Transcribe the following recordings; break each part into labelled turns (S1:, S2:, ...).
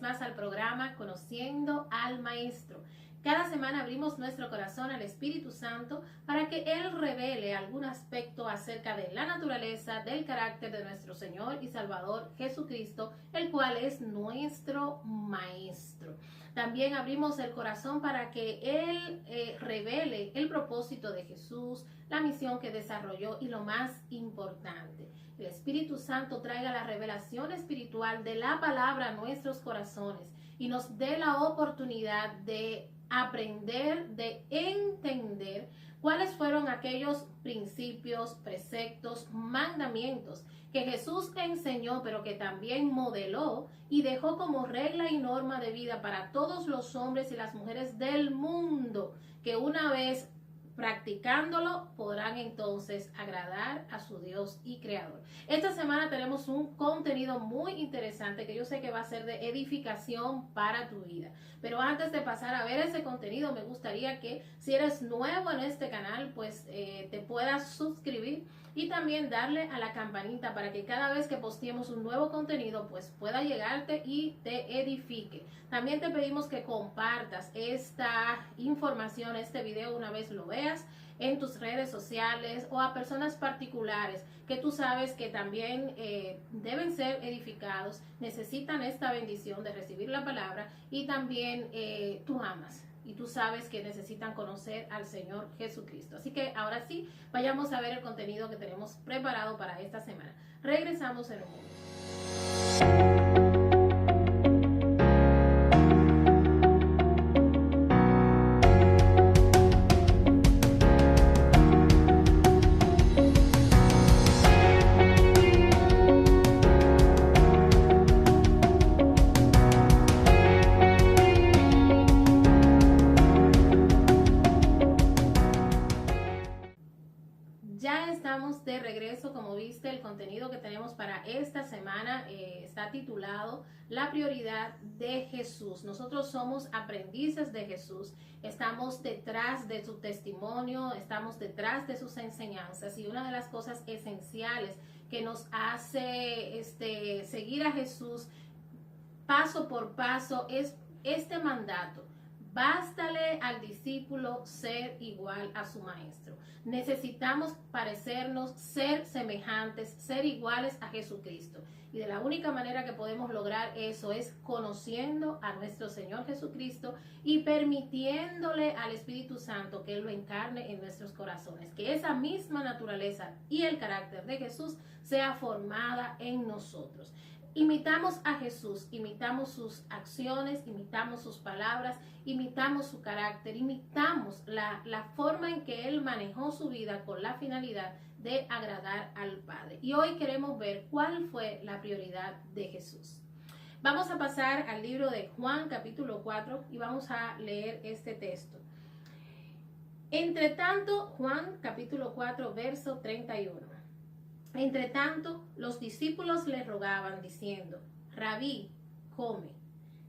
S1: más al programa Conociendo al Maestro. Cada semana abrimos nuestro corazón al Espíritu Santo para que Él revele algún aspecto acerca de la naturaleza, del carácter de nuestro Señor y Salvador Jesucristo, el cual es nuestro Maestro. También abrimos el corazón para que Él revele el propósito de Jesús, la misión que desarrolló y lo más importante, el Espíritu Santo traiga la revelación espiritual de la palabra a nuestros corazones y nos dé la oportunidad de aprender, de entender cuáles fueron aquellos principios, preceptos, mandamientos que Jesús enseñó, pero que también modeló y dejó como regla y norma de vida para todos los hombres y las mujeres del mundo, que una vez practicándolo podrán entonces agradar a su Dios y Creador. Esta semana tenemos un contenido muy interesante que yo sé que va a ser de edificación para tu vida. Pero antes de pasar a ver ese contenido, me gustaría que si eres nuevo en este canal, pues te puedas suscribir y también darle a la campanita para que cada vez que posteemos un nuevo contenido, pues pueda llegarte y te edifique. También te pedimos que compartas esta información, este video una vez lo veas en tus redes sociales o a personas particulares que tú sabes que también deben ser edificados, necesitan esta bendición de recibir la palabra y también tú amas y tú sabes que necesitan conocer al Señor Jesucristo. Así que ahora sí, vayamos a ver el contenido que tenemos preparado para esta semana. Regresamos en un momento. Ya estamos de regreso. Como viste, el contenido que tenemos para esta semana está titulado La prioridad de Jesús. Nosotros somos aprendices de Jesús, estamos detrás de su testimonio, estamos detrás de sus enseñanzas, y una de las cosas esenciales que nos hace seguir a Jesús paso por paso es este mandato: bástale al discípulo ser igual a su maestro. Necesitamos parecernos, ser semejantes, ser iguales a Jesucristo. Y de la única manera que podemos lograr eso es conociendo a nuestro Señor Jesucristo y permitiéndole al Espíritu Santo que Él lo encarne en nuestros corazones. Que esa misma naturaleza y el carácter de Jesús sea formada en nosotros. Imitamos a Jesús, imitamos sus acciones, imitamos sus palabras, imitamos su carácter, imitamos la forma en que Él manejó su vida con la finalidad de agradar al Padre. Y hoy queremos ver cuál fue la prioridad de Jesús. Vamos a pasar al libro de Juan capítulo 4 y vamos a leer este texto. Entre tanto, Juan capítulo 4 verso 31. Entre tanto, los discípulos le rogaban diciendo: Rabí, come.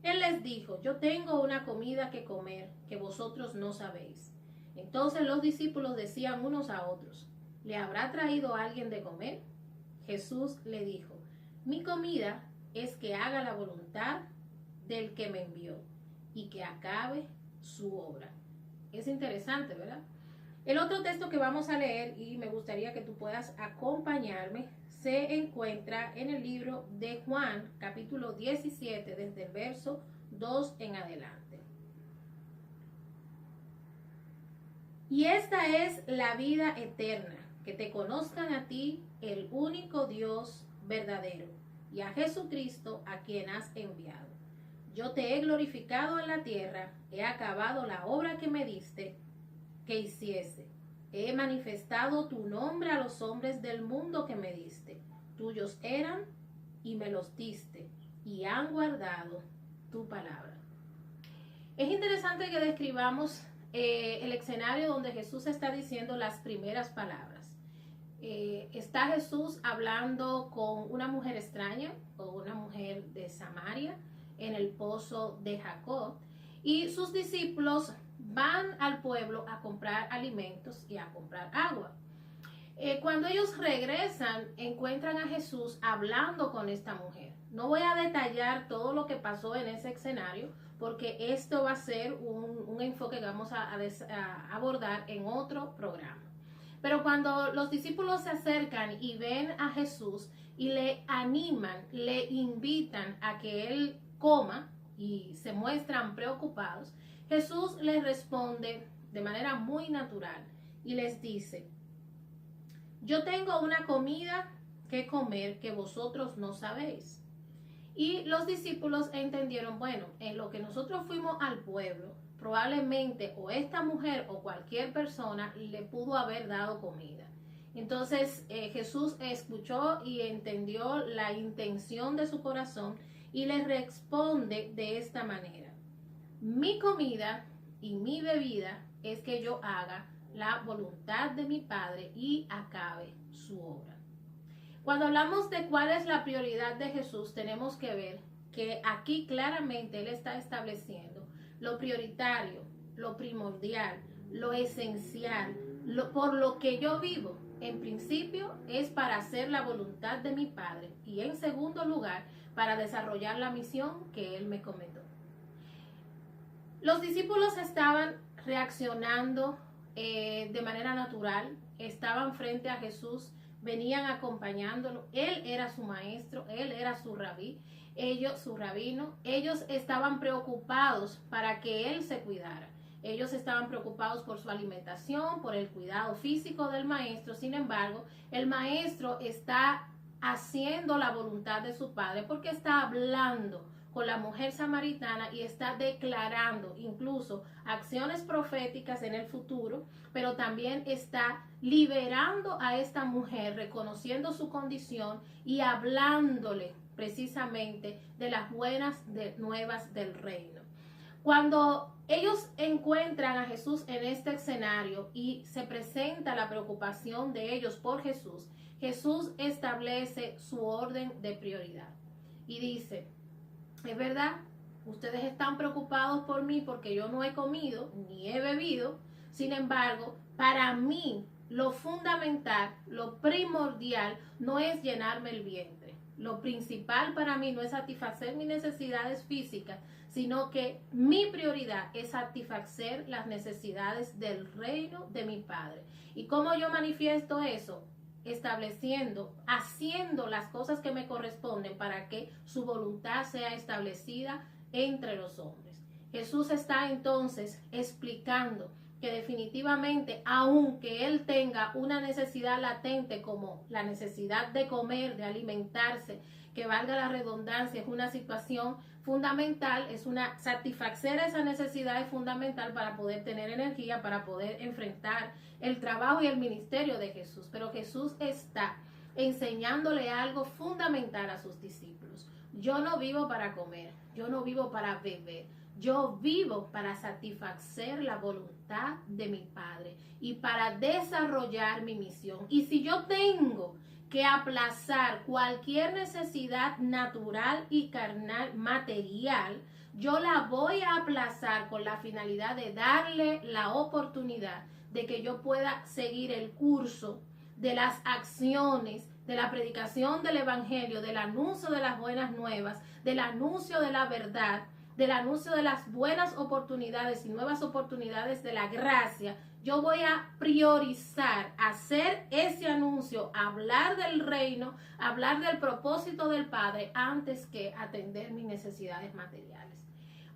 S1: Él les dijo: yo tengo una comida que comer que vosotros no sabéis. Entonces los discípulos decían unos a otros: ¿le habrá traído alguien de comer? Jesús le dijo: mi comida es que haga la voluntad del que me envió y que acabe su obra. Es interesante, ¿verdad? El otro texto que vamos a leer, y me gustaría que tú puedas acompañarme, se encuentra en el libro de Juan, capítulo 17, desde el verso 2 en adelante. Y esta es la vida eterna, que te conozcan a ti, el único Dios verdadero, y a Jesucristo, a quien has enviado. Yo te he glorificado en la tierra, he acabado la obra que me diste que hiciese. He manifestado tu nombre a los hombres del mundo que me diste. Tuyos eran y me los diste, y han guardado tu palabra. Es interesante que describamos el escenario donde Jesús está diciendo las primeras palabras. Está Jesús hablando con una mujer extraña, con una mujer de Samaria, en el pozo de Jacob, y sus discípulos van al pueblo a comprar alimentos y a comprar agua. Cuando ellos regresan, encuentran a Jesús hablando con esta mujer. No voy a detallar todo lo que pasó en ese escenario porque esto va a ser un enfoque que vamos a abordar en otro programa. Pero cuando los discípulos se acercan y ven a Jesús y le animan, le invitan a que él coma y se muestran preocupados, Jesús les responde de manera muy natural y les dice: yo tengo una comida que comer que vosotros no sabéis. Y los discípulos entendieron, bueno, en lo que nosotros fuimos al pueblo, probablemente o esta mujer o cualquier persona le pudo haber dado comida. Entonces Jesús escuchó y entendió la intención de su corazón y les responde de esta manera: mi comida y mi bebida es que yo haga la voluntad de mi Padre y acabe su obra. Cuando hablamos de cuál es la prioridad de Jesús, tenemos que ver que aquí claramente Él está estableciendo lo prioritario, lo primordial, lo esencial, por lo que yo vivo. En principio es para hacer la voluntad de mi Padre y en segundo lugar para desarrollar la misión que Él me comentó. Los discípulos estaban reaccionando de manera natural, estaban frente a Jesús, venían acompañándolo, él era su maestro, él era su rabí, su rabino, ellos estaban preocupados para que él se cuidara. Ellos estaban preocupados por su alimentación, por el cuidado físico del maestro. Sin embargo, el maestro está haciendo la voluntad de su padre porque está hablando con la mujer samaritana y está declarando incluso acciones proféticas en el futuro, pero también está liberando a esta mujer, reconociendo su condición y hablándole precisamente de las buenas nuevas del reino. Cuando ellos encuentran a Jesús en este escenario y se presenta la preocupación de ellos por Jesús, Jesús establece su orden de prioridad y dice: es verdad, ustedes están preocupados por mí porque yo no he comido ni he bebido. Sin embargo, para mí lo fundamental, lo primordial no es llenarme el vientre. Lo principal para mí no es satisfacer mis necesidades físicas, sino que mi prioridad es satisfacer las necesidades del reino de mi Padre. ¿Y cómo yo manifiesto eso? Estableciendo, haciendo las cosas que me corresponden para que su voluntad sea establecida entre los hombres. Jesús está entonces explicando que definitivamente, aunque él tenga una necesidad latente como la necesidad de comer, de alimentarse, que valga la redundancia, es una situación fundamental, satisfacer esa necesidad es fundamental para poder tener energía, para poder enfrentar el trabajo y el ministerio de Jesús. Pero Jesús está enseñándole algo fundamental a sus discípulos. Yo no vivo para comer, yo no vivo para beber, yo vivo para satisfacer la voluntad de mi Padre y para desarrollar mi misión. Y si yo tengo que aplazar cualquier necesidad natural y carnal, material, yo la voy a aplazar con la finalidad de darle la oportunidad de que yo pueda seguir el curso de las acciones, de la predicación del evangelio, del anuncio de las buenas nuevas, del anuncio de la verdad, del anuncio de las buenas oportunidades y nuevas oportunidades de la gracia. Yo voy a priorizar hacer ese anuncio, hablar del reino, hablar del propósito del Padre antes que atender mis necesidades materiales.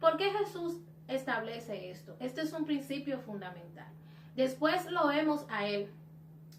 S1: ¿Por qué Jesús establece esto? Este es un principio fundamental. Después lo vemos a él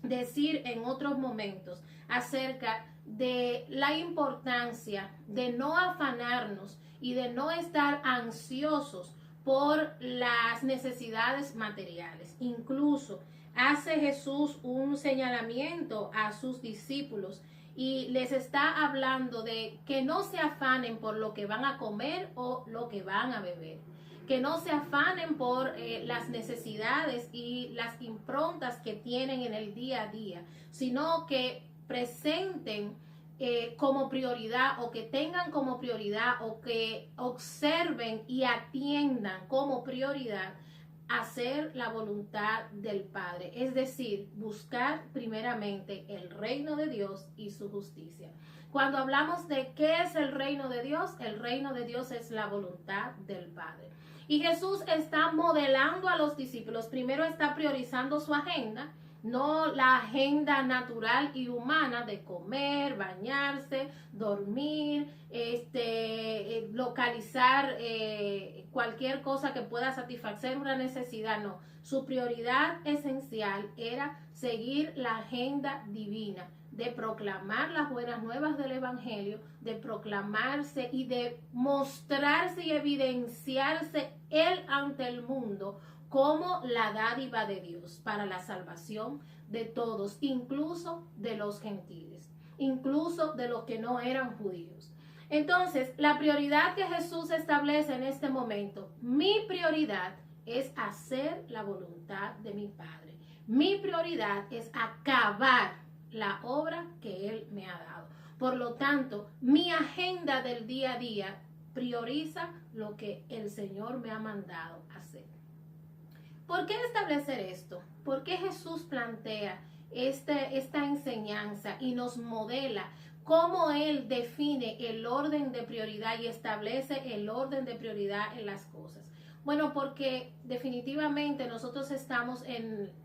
S1: decir en otros momentos acerca de la importancia de no afanarnos y de no estar ansiosos por las necesidades materiales. Incluso hace Jesús un señalamiento a sus discípulos y les está hablando de que no se afanen por lo que van a comer o lo que van a beber. Que no se afanen por las necesidades y las improntas que tienen en el día a día, sino que presenten como prioridad o que tengan como prioridad o que observen y atiendan como prioridad hacer la voluntad del Padre, es decir, buscar primeramente el reino de Dios y su justicia. Cuando hablamos de qué es el reino de Dios es la voluntad del Padre. Y Jesús está modelando a los discípulos. Primero está priorizando su agenda, no la agenda natural y humana de comer, bañarse, dormir, localizar cualquier cosa que pueda satisfacer una necesidad. No, su prioridad esencial era seguir la agenda divina, de proclamar las buenas nuevas del Evangelio, de proclamarse y de mostrarse y evidenciarse él ante el mundo como la dádiva de Dios para la salvación de todos, incluso de los gentiles, incluso de los que no eran judíos. Entonces, la prioridad que Jesús establece en este momento, mi prioridad es hacer la voluntad de mi Padre. Mi prioridad es acabar la obra que Él me ha dado. Por lo tanto, mi agenda del día a día prioriza lo que el Señor me ha mandado hacer. ¿Por qué establecer esto? ¿Por qué Jesús plantea esta enseñanza y nos modela cómo Él define el orden de prioridad y establece el orden de prioridad en las cosas? Bueno, porque definitivamente nosotros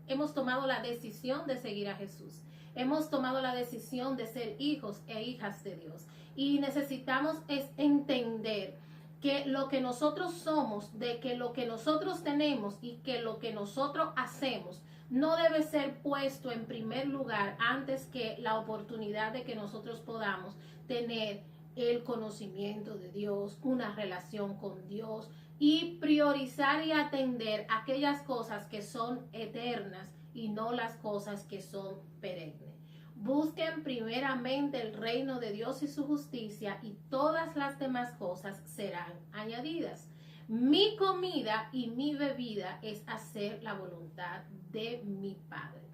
S1: hemos tomado la decisión de seguir a Jesús. Hemos tomado la decisión de ser hijos e hijas de Dios. Y necesitamos entender que lo que nosotros somos, de que lo que nosotros tenemos y que lo que nosotros hacemos no debe ser puesto en primer lugar antes que la oportunidad de que nosotros podamos tener el conocimiento de Dios, una relación con Dios y priorizar y atender aquellas cosas que son eternas y no las cosas que son perennes. Busquen primeramente el reino de Dios y su justicia y todas las demás cosas serán añadidas. Mi comida y mi bebida es hacer la voluntad de mi Padre.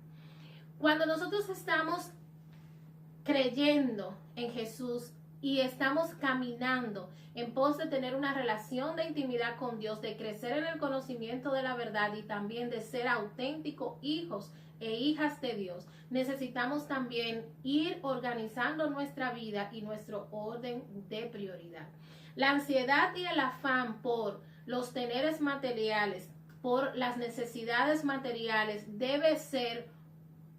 S1: Cuando nosotros estamos creyendo en Jesús y estamos caminando en pos de tener una relación de intimidad con Dios, de crecer en el conocimiento de la verdad y también de ser auténticos hijos e hijas de Dios, necesitamos también ir organizando nuestra vida y nuestro orden de prioridad. La ansiedad y el afán por los teneres materiales, por las necesidades materiales,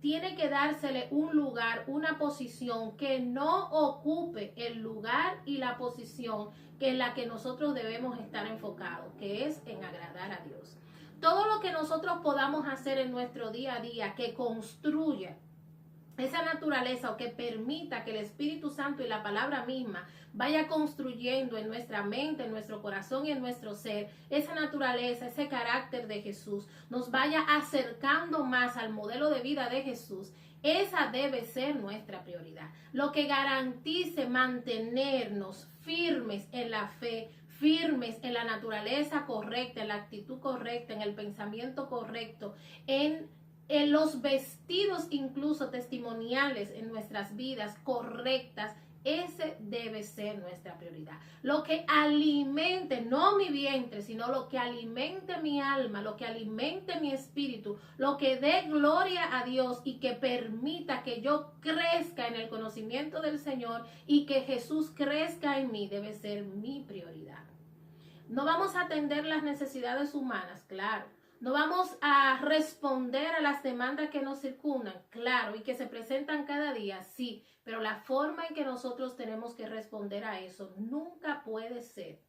S1: tiene que dársele un lugar, una posición que no ocupe el lugar y la posición en la que nosotros debemos estar enfocados, que es en agradar a Dios. Todo lo que nosotros podamos hacer en nuestro día a día que construya esa naturaleza o que permita que el Espíritu Santo y la palabra misma vaya construyendo en nuestra mente, en nuestro corazón y en nuestro ser esa naturaleza, ese carácter de Jesús, nos vaya acercando más al modelo de vida de Jesús. Esa debe ser nuestra prioridad. Lo que garantice mantenernos firmes en la fe, firmes en la naturaleza correcta, en la actitud correcta, en el pensamiento correcto, en los vestidos incluso testimoniales en nuestras vidas correctas. Ese debe ser nuestra prioridad. Lo que alimente, no mi vientre, sino lo que alimente mi alma, lo que alimente mi espíritu, lo que dé gloria a Dios y que permita que yo crezca en el conocimiento del Señor y que Jesús crezca en mí, debe ser mi prioridad. No vamos a atender las necesidades humanas, claro. No vamos a responder a las demandas que nos circundan, claro, y que se presentan cada día, sí, pero la forma en que nosotros tenemos que responder a eso nunca puede ser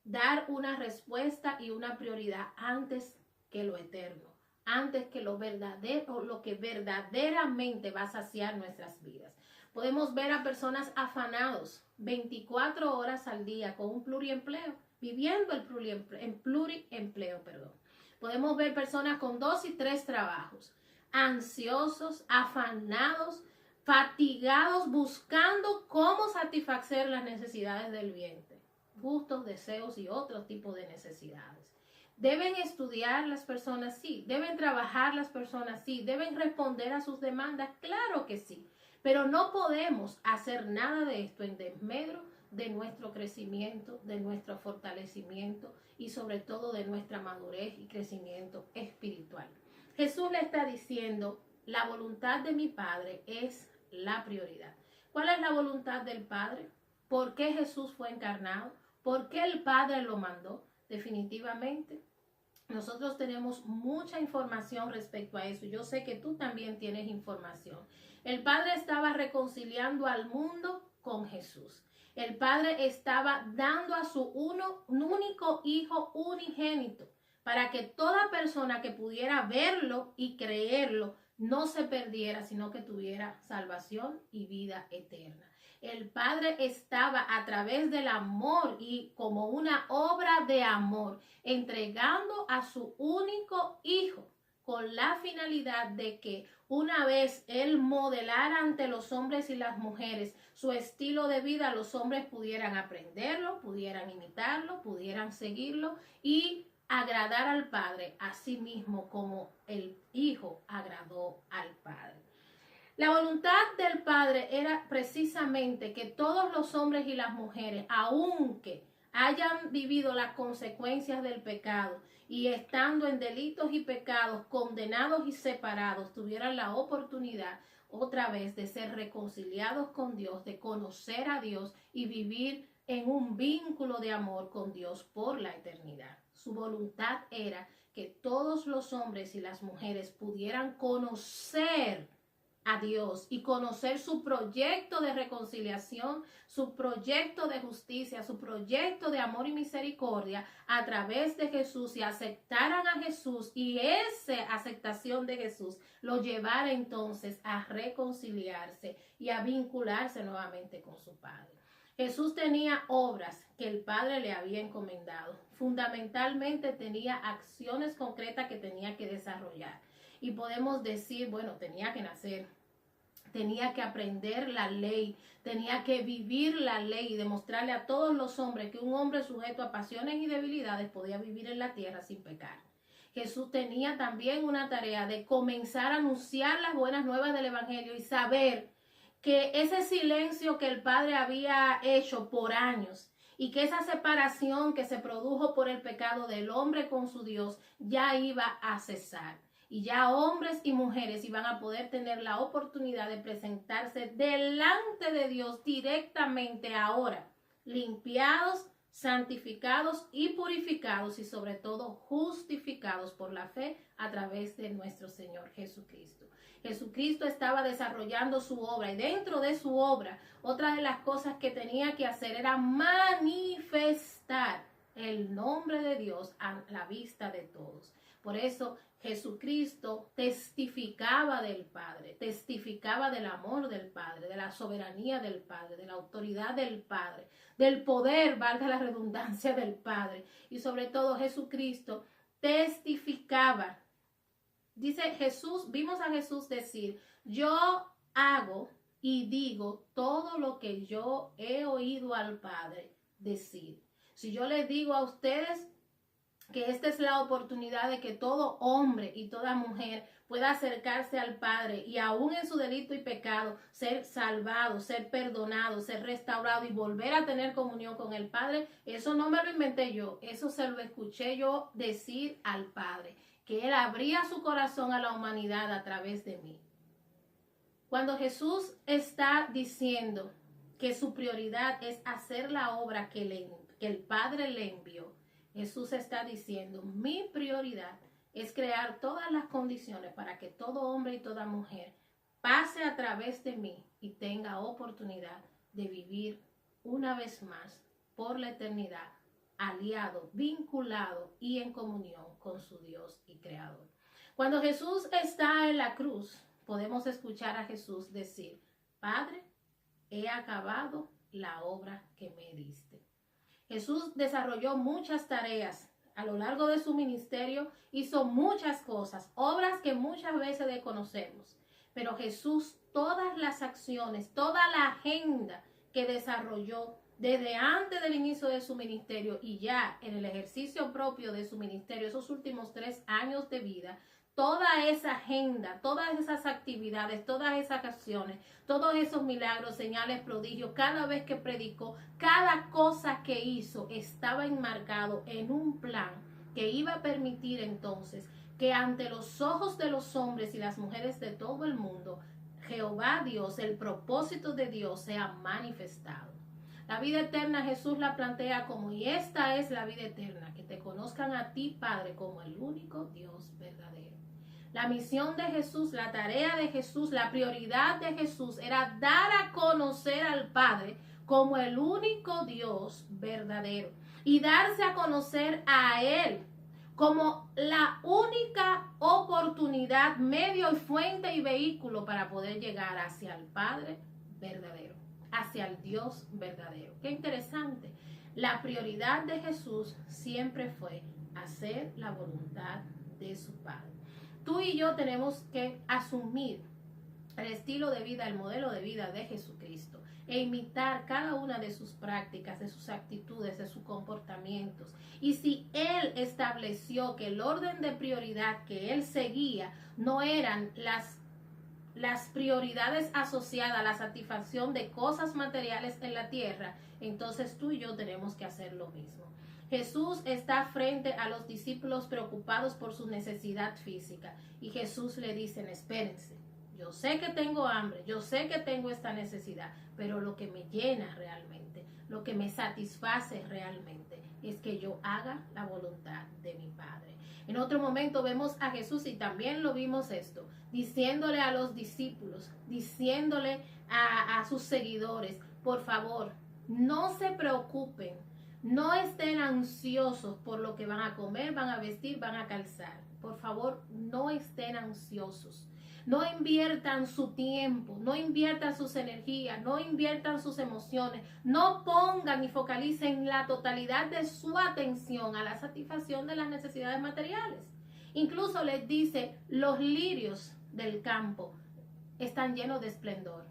S1: dar una respuesta y una prioridad antes que lo eterno, antes que lo verdadero, lo que verdaderamente va a saciar nuestras vidas. Podemos ver a personas afanados 24 horas al día con un pluriempleo, viviendo el pluriempleo. Podemos ver personas con 2 y 3 trabajos, ansiosos, afanados, fatigados, buscando cómo satisfacer las necesidades del vientre, gustos, deseos y otros tipos de necesidades. ¿Deben estudiar las personas? Sí. ¿Deben trabajar las personas? Sí. ¿Deben responder a sus demandas? Claro que sí. Pero no podemos hacer nada de esto en desmedro de nuestro crecimiento, de nuestro fortalecimiento y sobre todo de nuestra madurez y crecimiento espiritual. Jesús le está diciendo, la voluntad de mi Padre es la prioridad. ¿Cuál es la voluntad del Padre? ¿Por qué Jesús fue encarnado? ¿Por qué el Padre lo mandó? Definitivamente, nosotros tenemos mucha información respecto a eso. Yo sé que tú también tienes información. El Padre estaba reconciliando al mundo con Jesús. El Padre estaba dando a su único Hijo unigénito para que toda persona que pudiera verlo y creerlo no se perdiera, sino que tuviera salvación y vida eterna. El Padre estaba a través del amor y como una obra de amor, entregando a su único Hijo con la finalidad de que una vez Él modelara ante los hombres y las mujeres su estilo de vida, los hombres pudieran aprenderlo, pudieran imitarlo, pudieran seguirlo y agradar al Padre, así mismo como el Hijo agradó al Padre. La voluntad del Padre era precisamente que todos los hombres y las mujeres, aunque hayan vivido las consecuencias del pecado y estando en delitos y pecados, condenados y separados, tuvieran la oportunidad otra vez de ser reconciliados con Dios, de conocer a Dios y vivir en un vínculo de amor con Dios por la eternidad. Su voluntad era que todos los hombres y las mujeres pudieran conocer a Dios y conocer su proyecto de reconciliación, su proyecto de justicia, su proyecto de amor y misericordia a través de Jesús y aceptaran a Jesús y esa aceptación de Jesús lo llevara entonces a reconciliarse y a vincularse nuevamente con su Padre. Jesús tenía obras que el Padre le había encomendado. Fundamentalmente tenía acciones concretas que tenía que desarrollar. Y podemos decir, bueno, tenía que nacer, tenía que aprender la ley, tenía que vivir la ley y demostrarle a todos los hombres que un hombre sujeto a pasiones y debilidades podía vivir en la tierra sin pecar. Jesús tenía también una tarea de comenzar a anunciar las buenas nuevas del Evangelio y saber que ese silencio que el Padre había hecho por años y que esa separación que se produjo por el pecado del hombre con su Dios ya iba a cesar. Y ya hombres y mujeres iban a poder tener la oportunidad de presentarse delante de Dios directamente ahora, limpiados, santificados y purificados y sobre todo justificados por la fe a través de nuestro Señor Jesucristo. Jesucristo estaba desarrollando su obra y dentro de su obra, otra de las cosas que tenía que hacer era manifestar el nombre de Dios a la vista de todos. Por eso Jesucristo testificaba del Padre, testificaba del amor del Padre, de la soberanía del Padre, de la autoridad del Padre, del poder, valga la redundancia, del Padre. Y sobre todo Jesucristo testificaba. Dice Jesús, vimos a Jesús decir, yo hago y digo todo lo que yo he oído al Padre decir. Si yo les digo a ustedes que esta es la oportunidad de que todo hombre y toda mujer pueda acercarse al Padre y aún en su delito y pecado ser salvado, ser perdonado, ser restaurado y volver a tener comunión con el Padre, eso no me lo inventé yo, eso se lo escuché yo decir al Padre, que Él abría su corazón a la humanidad a través de mí. Cuando Jesús está diciendo que su prioridad es hacer la obra que el Padre le envió, Jesús está diciendo, mi prioridad es crear todas las condiciones para que todo hombre y toda mujer pase a través de mí y tenga oportunidad de vivir una vez más por la eternidad, aliado, vinculado y en comunión con su Dios y Creador. Cuando Jesús está en la cruz, podemos escuchar a Jesús decir, Padre, he acabado la obra que me diste. Jesús desarrolló muchas tareas a lo largo de su ministerio, hizo muchas cosas, obras que muchas veces desconocemos. Pero Jesús, todas las acciones, toda la agenda que desarrolló desde antes del inicio de su ministerio y ya en el ejercicio propio de su ministerio, esos últimos 3 años de vida, toda esa agenda, todas esas actividades, todas esas acciones, todos esos milagros, señales, prodigios, cada vez que predicó, cada cosa que hizo estaba enmarcado en un plan que iba a permitir entonces que ante los ojos de los hombres y las mujeres de todo el mundo Jehová Dios, el propósito de Dios sea manifestado. La vida eterna Jesús la plantea como, y esta es la vida eterna, que te conozcan a ti, Padre, como el único Dios verdadero. La misión de Jesús, la tarea de Jesús, la prioridad de Jesús era dar a conocer al Padre como el único Dios verdadero y darse a conocer a Él como la única oportunidad, medio y fuente y vehículo para poder llegar hacia el Padre verdadero, hacia el Dios verdadero. Qué interesante. La prioridad de Jesús siempre fue hacer la voluntad de su Padre. Tú y yo tenemos que asumir el estilo de vida, el modelo de vida de Jesucristo e imitar cada una de sus prácticas, de sus actitudes, de sus comportamientos. Y si Él estableció que el orden de prioridad que Él seguía no eran las prioridades asociadas a la satisfacción de cosas materiales en la tierra, entonces tú y yo tenemos que hacer lo mismo. Jesús está frente a los discípulos preocupados por su necesidad física y Jesús le dice: espérense, yo sé que tengo hambre, yo sé que tengo esta necesidad, pero lo que me llena realmente, lo que me satisface realmente es que yo haga la voluntad de mi Padre. En otro momento vemos a Jesús, y también lo vimos esto, diciéndole a los discípulos, diciéndole a sus seguidores: por favor, no se preocupen, no estén ansiosos por lo que van a comer, van a vestir, van a calzar. Por favor, no estén ansiosos. No inviertan su tiempo, no inviertan sus energías, no inviertan sus emociones, no pongan y focalicen la totalidad de su atención a la satisfacción de las necesidades materiales. Incluso les dice: los lirios del campo están llenos de esplendor.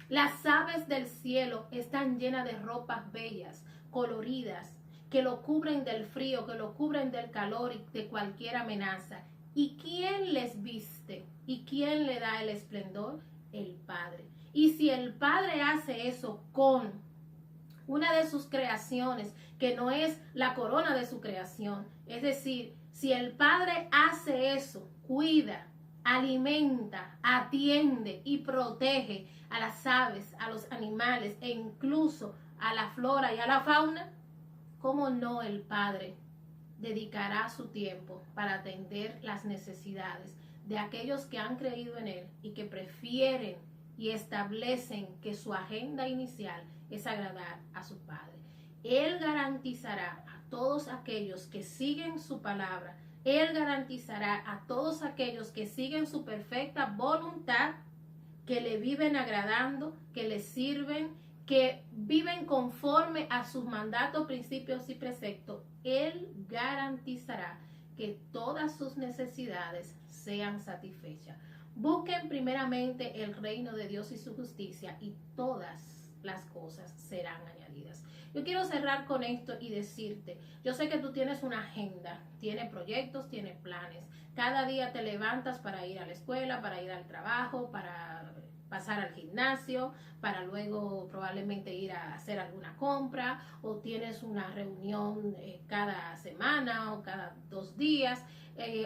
S1: Las aves del cielo están llenas de ropas bellas, coloridas, que lo cubren del frío, que lo cubren del calor y de cualquier amenaza. ¿Y quién les viste? ¿Y quién le da el esplendor? El Padre. Y si el Padre hace eso con una de sus creaciones, que no es la corona de su creación, es decir, si el Padre hace eso, cuida, alimenta, atiende y protege a las aves, a los animales e incluso a la flora y a la fauna, ¿cómo no el Padre dedicará su tiempo para atender las necesidades de aquellos que han creído en Él y que prefieren y establecen que su agenda inicial es agradar a su Padre? Él garantizará a todos aquellos que siguen su palabra, Él garantizará a todos aquellos que siguen su perfecta voluntad, que le viven agradando, que le sirven, que viven conforme a sus mandatos, principios y preceptos. Él garantizará que todas sus necesidades sean satisfechas. Busquen primeramente el reino de Dios y su justicia, y todas las cosas serán añadidas. Yo quiero cerrar con esto y decirte, yo sé que tú tienes una agenda, tienes proyectos, tienes planes. Cada día te levantas para ir a la escuela, para ir al trabajo, para pasar al gimnasio, para luego probablemente ir a hacer alguna compra, o tienes una reunión cada semana o cada 2 días,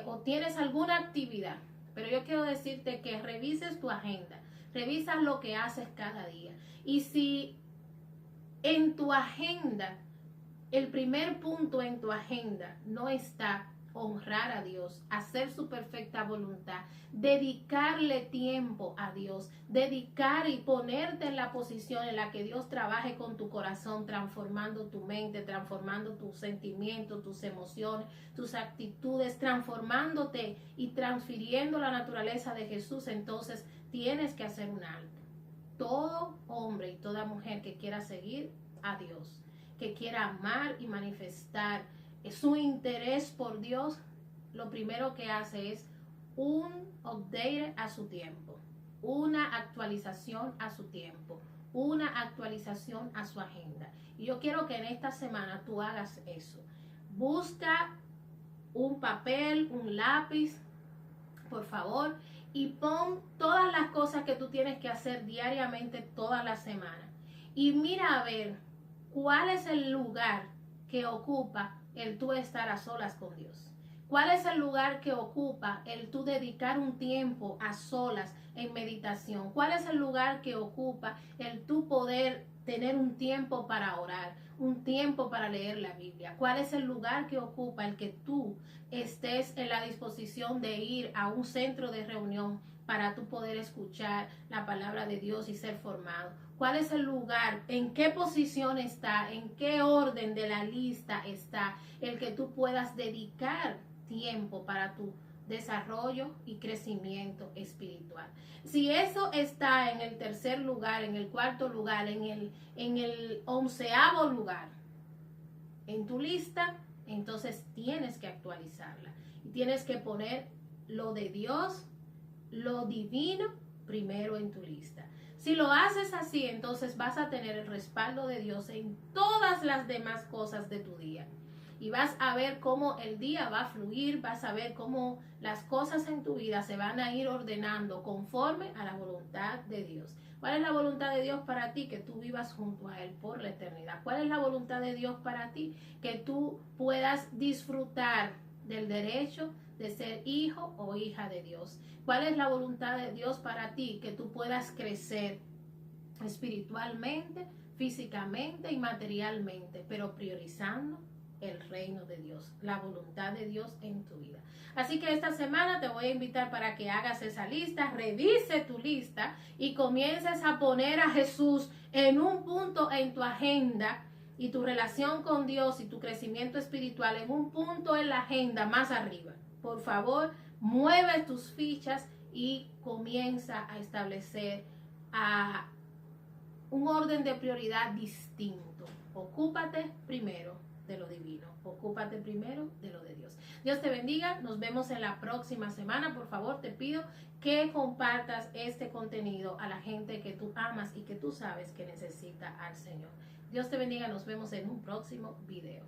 S1: o tienes alguna actividad. Pero yo quiero decirte que revises tu agenda, revisas lo que haces cada día. Y si en tu agenda, el primer punto en tu agenda no está honrar a Dios, hacer su perfecta voluntad, dedicarle tiempo a Dios, dedicar y ponerte en la posición en la que Dios trabaje con tu corazón, transformando tu mente, transformando tus sentimientos, tus emociones, tus actitudes, transformándote y transfiriendo la naturaleza de Jesús, entonces tienes que hacer un alto. Todo hombre y toda mujer que quiera seguir a Dios, que quiera amar y manifestar su interés por Dios, lo primero que hace es un update a su tiempo, una actualización a su tiempo, una actualización a su agenda. Y yo quiero que en esta semana tú hagas eso. Busca un papel, un lápiz, por favor, y pon todas las cosas que tú tienes que hacer diariamente toda la semana. Y mira a ver cuál es el lugar que ocupa el tú estar a solas con Dios. ¿Cuál es el lugar que ocupa el tú dedicar un tiempo a solas en meditación? ¿Cuál es el lugar que ocupa el tú poder tener un tiempo para orar, un tiempo para leer la Biblia? ¿Cuál es el lugar que ocupa el que tú estés en la disposición de ir a un centro de reunión para tú poder escuchar la palabra de Dios y ser formado? ¿Cuál es el lugar? ¿En qué posición está? ¿En qué orden de la lista está el que tú puedas dedicar tiempo para tu desarrollo y crecimiento espiritual? Si eso está en el tercer lugar, en el cuarto lugar, en el 11º lugar en tu lista, entonces tienes que actualizarla y tienes que poner lo de Dios, lo divino, primero en tu lista. Si lo haces así, entonces vas a tener el respaldo de Dios en todas las demás cosas de tu día. Y vas a ver cómo el día va a fluir, vas a ver cómo las cosas en tu vida se van a ir ordenando conforme a la voluntad de Dios. ¿Cuál es la voluntad de Dios para ti? Que tú vivas junto a Él por la eternidad. ¿Cuál es la voluntad de Dios para ti? Que tú puedas disfrutar del derecho de ser hijo o hija de Dios. ¿Cuál es la voluntad de Dios para ti? Que tú puedas crecer espiritualmente, físicamente y materialmente, pero priorizando el reino de Dios, la voluntad de Dios en tu vida. Así que esta semana te voy a invitar para que hagas esa lista, revise tu lista y comiences a poner a Jesús en un punto en tu agenda y tu relación con Dios y tu crecimiento espiritual en un punto en la agenda más arriba. Por favor, mueve tus fichas y comienza a establecer un orden de prioridad distinto. Ocúpate primero de lo divino. Ocúpate primero de lo de Dios. Dios te bendiga. Nos vemos en la próxima semana. Por favor, te pido que compartas este contenido a la gente que tú amas y que tú sabes que necesita al Señor. Dios te bendiga. Nos vemos en un próximo video.